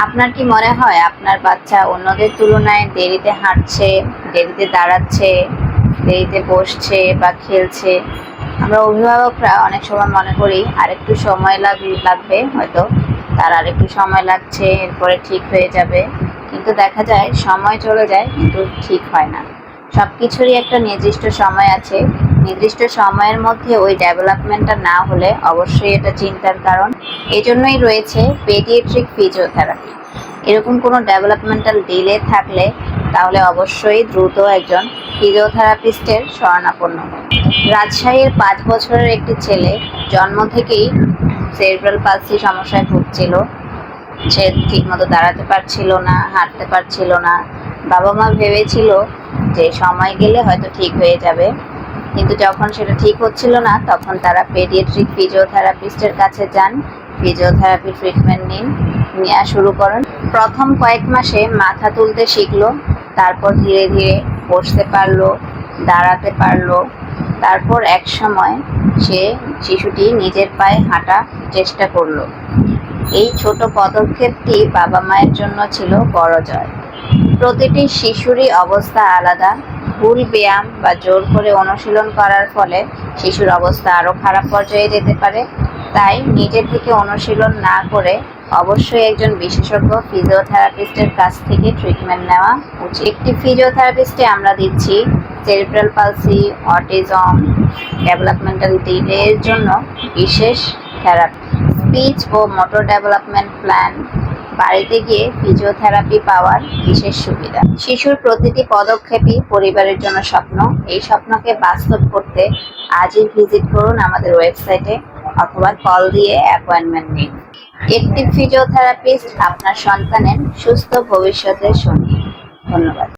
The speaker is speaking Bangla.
আপনার কি মনে হয় আপনার বাচ্চা অন্যদের তুলনায় দেরিতে হাঁটছে, দেরিতে দাঁড়াচ্ছে, দেরিতে বসছে বা খেলছে? আমরা অভিভাবকরা অনেক সময় মনে করি আরেকটু সময় লাগবে, হয়তো তার আরেকটু সময় লাগছে, এরপরে ঠিক হয়ে যাবে। কিন্তু দেখা যায় সময় চলে যায় কিন্তু ঠিক হয় না। সব কিছুরই একটা নির্দিষ্ট সময় আছে। নির্দিষ্ট সময়ের মধ্যে ওই ডেভেলপমেন্টটা না হলে অবশ্যই এটা চিন্তার কারণ। এজন্যই রয়েছে পেডিয়াট্রিক ফিজিওথেরাপি। এরকম কোনো ডেভেলপমেন্টাল ডিলে থাকলে তাহলে অবশ্যই দ্রুত একজন ফিজিওথেরাপিস্টের শরণাপন্ন হন। রাজশাহীর 5 বছরের একটি ছেলে জন্ম থেকেই সেরিব্রাল পালসি সমস্যায় ভুগছিল। সে ঠিকমতো দাঁড়াতে পারছিল না, হাঁটতে পারছিল না। বাবা মা ভেবেছিল যে সময় গেলে হয়তো ঠিক হয়ে যাবে, কিন্তু যখন সেটা ঠিক হচ্ছিল না তখন তারা পেডিয়াট্রিক ফিজিওথেরাপিস্টের কাছে যান। ফিজিওথেরাপি ট্রিটমেন্ট নেওয়া শুরু করেন। প্রথম কয়েক মাসে মাথা তুলতে শিখলো, তারপর ধীরে ধীরে বসতে পারলো, দাঁড়াতে পারলো। তারপর এক সময় শিশুটি নিজের পায়ে হাঁটা চেষ্টা করলো। এই ছোট পদক্ষেপটি বাবা মায়ের জন্য ছিল বড় জয়। প্রতিটি শিশুরই অবস্থা আলাদা। ভুল ব্যায়াম বা জোর করে অনুশীলন করার ফলে শিশুর অবস্থা আরও খারাপ পর্যায়ে যেতে পারে। তাই নিজে থেকে অনুশীলন না করে অবশ্যই একজন বিশেষজ্ঞ ফিজিওথেরাপিস্টের কাছ থেকে ট্রিটমেন্ট নেওয়া উচিত। একটি ফিজিওথেরাপিস্টে আমরা দিচ্ছি সেরিব্রাল পালসি, অটিজম, ডেভেলপমেন্টাল ডিলের জন্য বিশেষ থেরাপি, স্পিচ ও মোটর ডেভেলপমেন্ট প্ল্যান, বাড়িতে গিয়ে ফিজিওথেরাপি পাওয়ার বিশেষ সুবিধা। শিশুর প্রতিটি পদক্ষেপই পরিবারের জন্য স্বপ্ন। এই স্বপ্নকে বাস্তব করতে আজই ভিজিট করুন আমাদের ওয়েবসাইটে অথবা কল দিয়ে অ্যাপয়েন্টমেন্ট নিন। একটি ফিজিওথেরাপিস্ট আপনার সন্তানের সুস্থ ভবিষ্যতের সঙ্গী। ধন্যবাদ।